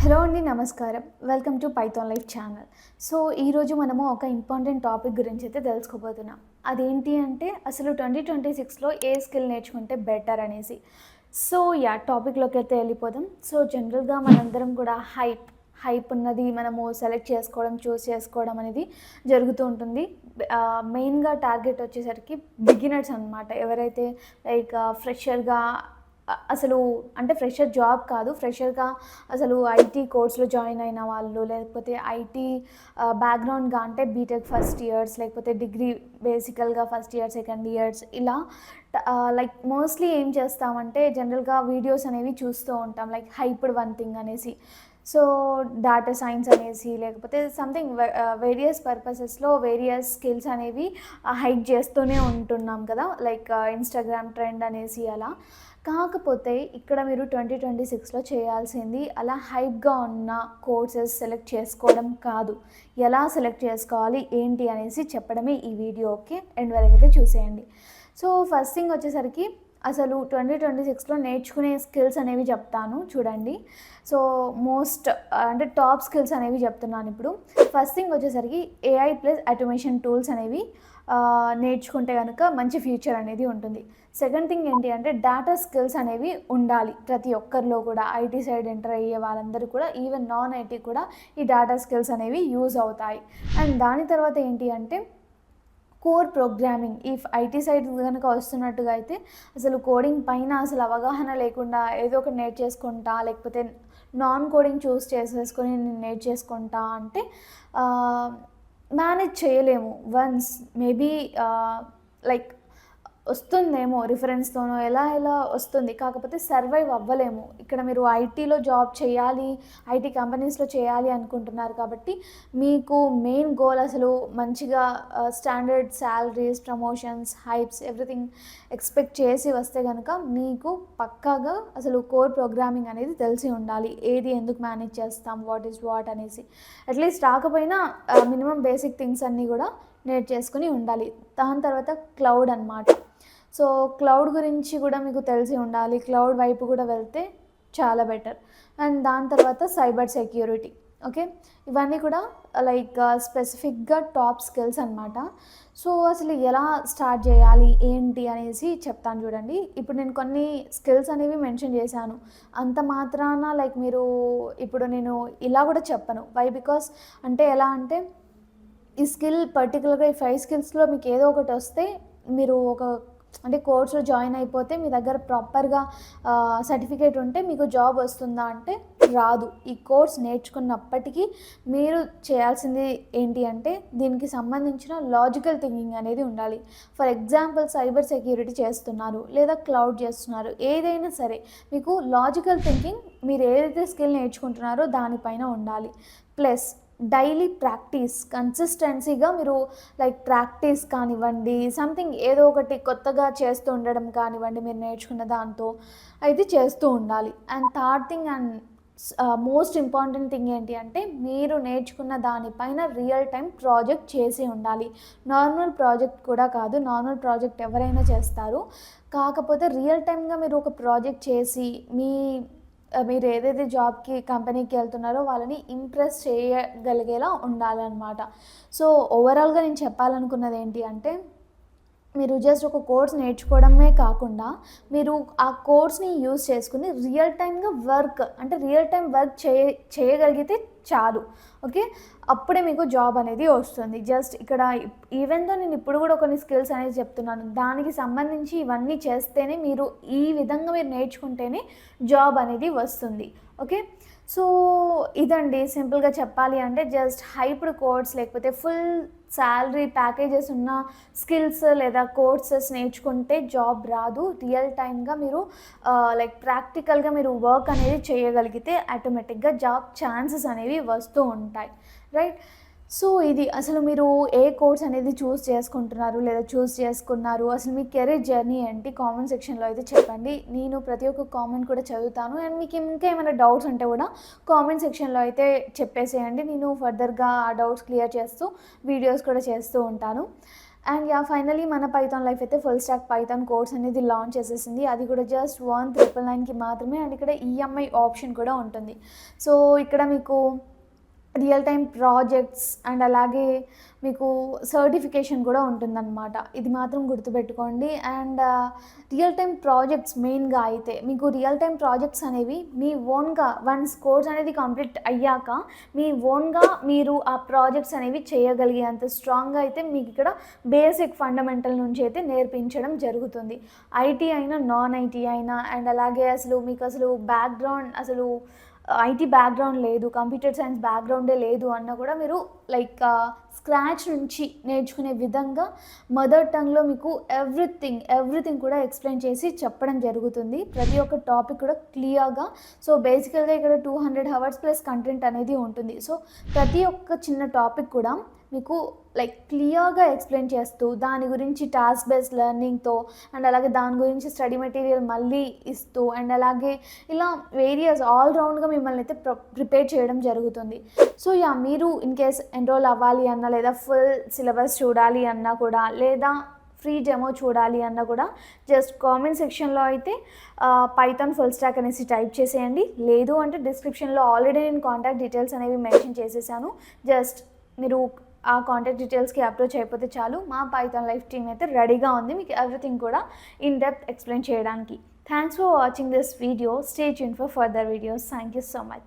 Hello అండి, నమస్కారం. Welcome to Python life channel. So ఈరోజు మనము ఒక ఇంపార్టెంట్ టాపిక్ గురించి అయితే తెలుసుకోబోతున్నాం. అదేంటి అంటే అసలు 2026లో ఏ స్కిల్ నేర్చుకుంటే బెటర్ అనేసి. సో టాపిక్లోకి అయితే వెళ్ళిపోదాం. సో జనరల్గా మనందరం కూడా హైప్ ఉన్నది మనము సెలెక్ట్ చేసుకోవడం, చూస్ చేసుకోవడం అనేది జరుగుతూ ఉంటుంది. మెయిన్గా టార్గెట్ వచ్చేసరికి బిగినర్స్ అనమాట. ఎవరైతే లైక్ ఫ్రెషర్గా అసలు అంటే ఫ్రెషర్ జాబ్ కాదు, ఫ్రెషర్గా అసలు ఐటీ కోర్స్లో జాయిన్ అయిన వాళ్ళు, లేకపోతే ఐటీ బ్యాక్గ్రౌండ్గా అంటే బీటెక్ ఫస్ట్ ఇయర్స్, లేకపోతే డిగ్రీ బేసికల్గా ఫస్ట్ ఇయర్ సెకండ్ ఇయర్స్ ఇలా లైక్ మోస్ట్లీ ఏం చేస్తామంటే జనరల్గా వీడియోస్ అనేవి చూస్తూ ఉంటాం, లైక్ హైప్డ్ వన్ థింగ్ అనేసి. సో డేటా సైన్స్ అనేసి, లేకపోతే సంథింగ్ వేరియస్ పర్పసెస్లో వేరియస్ స్కిల్స్ అనేవి హైక్ చేస్తూనే ఉంటున్నాం కదా, లైక్ ఇన్స్టాగ్రామ్ ట్రెండ్ అనేసి అలా. కాకపోతే ఇక్కడ మీరు 2026లో చేయాల్సింది అలా హైప్గా ఉన్న కోర్సెస్ సెలెక్ట్ చేసుకోవడం కాదు. ఎలా సెలెక్ట్ చేసుకోవాలి ఏంటి అనేసి చెప్పడమే ఈ వీడియో. ఓకే, ఎండ్ వరకు అయితే చూసేయండి. సో ఫస్ట్ థింగ్ వచ్చేసరికి అసలు 2026లో నేర్చుకునే స్కిల్స్ అనేవి చెప్తాను చూడండి. సో మోస్ట్ అంటే టాప్ స్కిల్స్ అనేవి చెప్తున్నాను ఇప్పుడు. ఫస్ట్ థింగ్ వచ్చేసరికి ఏఐ ప్లస్ ఆటోమేషన్ టూల్స్ అనేవి నేర్చుకుంటే కనుక మంచి ఫ్యూచర్ అనేది ఉంటుంది. సెకండ్ థింగ్ ఏంటి అంటే డేటా స్కిల్స్ అనేవి ఉండాలి ప్రతి ఒక్కరిలో కూడా. ఐటీ సైడ్ ఎంటర్ అయ్యే వాళ్ళందరూ కూడా, ఈవెన్ నాన్ ఐటీ కూడా ఈ డేటా స్కిల్స్ అనేవి యూజ్ అవుతాయి. అండ్ దాని తర్వాత ఏంటి అంటే కోర్ ప్రోగ్రామింగ్. ఈ ఐటీ సైడ్ కనుక వస్తున్నట్టుగా అయితే అసలు కోడింగ్ పైన అసలు అవగాహన లేకుండా ఏదో ఒకటి నేర్చేసుకుంటా, లేకపోతే నాన్ కోడింగ్ చూస్ చేసేసుకొని నేను నేర్చేసుకుంటా అంటే మేనేజ్ చేయలేము. వన్స్ మేబీ లైక్ వస్తుందేమో రిఫరెన్స్తోనో ఎలా వస్తుంది, కాకపోతే సర్వైవ్ అవ్వలేము. ఇక్కడ మీరు ఐటీలో జాబ్ చేయాలి, ఐటీ కంపెనీస్లో చేయాలి అనుకుంటున్నారు కాబట్టి మీకు మెయిన్ గోల్ అసలు మంచిగా standard salaries, promotions, hypes everything expect చేసి వస్తే కనుక మీకు పక్కాగా అసలు కోర్ ప్రోగ్రామింగ్ అనేది తెలిసి ఉండాలి. ఏది ఎందుకు మేనేజ్ చేస్తాం, వాట్ ఈజ్ వాట్ అనేసి. అట్లీస్ట్ రాకపోయినా మినిమం బేసిక్ థింగ్స్ అన్నీ కూడా నేర్చేసుకుని ఉండాలి. దాని తర్వాత క్లౌడ్ అన్నమాట. సో క్లౌడ్ గురించి కూడా మీకు తెలిసి ఉండాలి. క్లౌడ్ వైపు కూడా వెళ్తే చాలా బెటర్. అండ్ దాని తర్వాత సైబర్ సెక్యూరిటీ. ఓకే, ఇవన్నీ కూడా లైక్ స్పెసిఫిక్గా టాప్ స్కిల్స్ అనమాట. సో అసలు ఎలా స్టార్ట్ చేయాలి ఏంటి అనేసి చెప్తాను చూడండి. ఇప్పుడు నేను కొన్ని స్కిల్స్ అనేవి మెన్షన్ చేశాను, అంత మాత్రాన లైక్ మీరు ఇప్పుడు నేను ఇలా కూడా చెప్పను. వై బికాస్ అంటే ఎలా అంటే ఈ స్కిల్ పర్టికులర్గా ఈ 5 స్కిల్స్లో మీకు ఏదో ఒకటి వస్తే మీరు ఒక అంటే కోర్స్లో జాయిన్ అయిపోతే మీ దగ్గర ప్రాపర్గా సర్టిఫికేట్ ఉంటే మీకు జాబ్ వస్తుందా అంటే రాదు. ఈ కోర్స్ నేర్చుకున్నప్పటికీ మీరు చేయాల్సింది ఏంటి అంటే దీనికి సంబంధించిన లాజికల్ థింకింగ్ అనేది ఉండాలి. ఫర్ ఎగ్జాంపుల్ సైబర్ సెక్యూరిటీ చేస్తున్నారు లేదా క్లౌడ్ చేస్తున్నారు, ఏదైనా సరే మీకు లాజికల్ థింకింగ్ మీరు ఏదైతే స్కిల్ నేర్చుకుంటున్నారో దానిపైన ఉండాలి. ప్లస్ డైలీ ప్రాక్టీస్, కన్సిస్టెన్సీగా మీరు లైక్ ప్రాక్టీస్ కానివ్వండి, సంథింగ్ ఏదో ఒకటి కొత్తగా చేస్తూ ఉండడం కానివ్వండి, మీరు నేర్చుకున్న దాంతో అయితే చేస్తూ ఉండాలి. And third thing and most important thing ఏంటి అంటే మీరు నేర్చుకున్న దానిపైన రియల్ టైం ప్రాజెక్ట్ చేసి ఉండాలి. నార్మల్ ప్రాజెక్ట్ కూడా కాదు, నార్మల్ ప్రాజెక్ట్ ఎవరైనా చేస్తారు, కాకపోతే రియల్ టైమ్గా మీరు ఒక ప్రాజెక్ట్ చేసి మీరు ఏదైతే జాబ్కి కంపెనీకి వెళ్తున్నారో వాళ్ళని ఇంప్రెస్ చేయగలిగేలా ఉండాలన్నమాట. సో ఓవరాల్గా నేను చెప్పాలనుకున్నది ఏంటి అంటే మీరు జస్ట్ ఒక కోర్స్ నేర్చుకోవడమే కాకుండా మీరు ఆ కోర్స్ని యూజ్ చేసుకుని రియల్ టైమ్గా రియల్ టైం వర్క్ చేయగలిగితే చాలు. ఓకే, అప్పుడే మీకు జాబ్ అనేది వస్తుంది. జస్ట్ ఇక్కడ ఈవెన్ దో నేను ఇప్పుడు కూడా కొన్ని స్కిల్స్ అనేది చెప్తున్నాను, దానికి సంబంధించి ఇవన్నీ చేస్తేనే మీరు ఈ విధంగా మీరు నేర్చుకుంటేనే జాబ్ అనేది వస్తుంది. ఓకే, సో ఇదండి సింపుల్గా చెప్పాలి అంటే జస్ట్ హైప్డ్ కోర్స్ లేకపోతే ఫుల్ శాలరీ ప్యాకేజెస్ ఉన్న స్కిల్స్ లేదా కోర్సెస్ నేర్చుకుంటే జాబ్ రాదు. రియల్ టైమ్గా మీరు లైక్ ప్రాక్టికల్గా మీరు వర్క్ అనేది చేయగలిగితే ఆటోమేటిక్గా జాబ్ ఛాన్సెస్ అనేవి వస్తూ ఉంటాయి, రైట్? సో ఇది అసలు మీరు ఏ కోర్స్ అనేది చూస్ చేసుకుంటున్నారు లేదా చూస్ చేసుకున్నారు, అసలు మీ కెరీర్ జర్నీ ఏంటి కామెంట్ సెక్షన్లో అయితే చెప్పండి. నేను ప్రతి ఒక్క కామెంట్ కూడా చదువుతాను. అండ్ మీకు ఇంకా ఏమైనా డౌట్స్ ఉంటే కూడా కామెంట్ సెక్షన్లో అయితే చెప్పేసేయండి. నేను ఫర్దర్గా ఆ డౌట్స్ క్లియర్ చేస్తూ వీడియోస్ కూడా చేస్తూ ఉంటాను. అండ్ ఫైనలీ మన పైథాన్ లైఫ్ అయితే ఫుల్ స్టాక్ పైథాన్ కోర్స్ అనేది లాంచ్ చేసేసింది. అది కూడా జస్ట్ 1999కి మాత్రమే. అండ్ ఇక్కడ ఈఎంఐ ఆప్షన్ కూడా ఉంటుంది. సో ఇక్కడ మీకు రియల్ టైమ్ ప్రాజెక్ట్స్ అండ్ అలాగే మీకు సర్టిఫికేషన్ కూడా ఉంటుందన్నమాట. ఇది మాత్రం గుర్తుపెట్టుకోండి. అండ్ రియల్ టైమ్ ప్రాజెక్ట్స్ మెయిన్గా అయితే మీకు రియల్ టైమ్ ప్రాజెక్ట్స్ అనేవి మీ ఓన్గా వన్స్ కోర్స్ అనేది కంప్లీట్ అయ్యాక మీ ఓన్గా మీరు ఆ ప్రాజెక్ట్స్ అనేవి చేయగలిగేంత స్ట్రాంగ్గా అయితే మీకు ఇక్కడ బేసిక్ ఫండమెంటల్ నుంచి అయితే నేర్పించడం జరుగుతుంది. ఐటీ అయినా నాన్ ఐటీ అయినా అండ్ అలాగే మీకు అసలు బ్యాక్గ్రౌండ్ ఐటీ బ్యాక్గ్రౌండ్ లేదు, కంప్యూటర్ సైన్స్ బ్యాక్గ్రౌండే లేదు అన్న కూడా మీరు స్క్రాచ్ నుంచి నేర్చుకునే విధంగా మదర్ టంగ్లో మీకు ఎవ్రీథింగ్ కూడా ఎక్స్ప్లెయిన్ చేసి చెప్పడం జరుగుతుంది. ప్రతి ఒక్క టాపిక్ కూడా క్లియర్గా. సో బేసికల్గా ఇక్కడ 200 hours ప్లస్ కంటెంట్ అనేది ఉంటుంది. సో ప్రతి ఒక్క చిన్న టాపిక్ కూడా మీకు క్లియర్గా ఎక్స్ప్లెయిన్ చేస్తూ దాని గురించి టాస్క్ బేస్డ్ లెర్నింగ్తో అండ్ అలాగే దాని గురించి స్టడీ మెటీరియల్ మళ్ళీ ఇస్తూ అండ్ అలాగే ఇలా వేరియస్ ఆల్రౌండ్గా మిమ్మల్ని అయితే ప్రిపేర్ చేయడం జరుగుతుంది. సో మీరు ఇన్ కేస్ ఎన్రోల్ అవ్వాలి అన్నా లేదా ఫుల్ సిలబస్ చూడాలి అన్నా కూడా లేదా ఫ్రీ డెమో చూడాలి అన్నా కూడా జస్ట్ కామెంట్ సెక్షన్లో అయితే పైథాన్ ఫుల్ స్టాక్ అనేసి టైప్ చేసేయండి. లేదు అంటే డిస్క్రిప్షన్లో ఆల్రెడీ నేను కాంటాక్ట్ డీటెయిల్స్ అనేవి మెన్షన్ చేసేసాను. జస్ట్ మీరు ఆ కాంటాక్ట్ డీటెయిల్స్కి అప్రోచ్ అయిపోతే చాలు. మా పైథాన్ లైఫ్ టీమ్ అయితే రెడీగా ఉంది మీకు ఎవ్రీథింగ్ కూడా ఇన్ డెప్త్ ఎక్స్ప్లెయిన్ చేయడానికి. Thanks for watching this video. Stay tune for further videos. Thank you so much.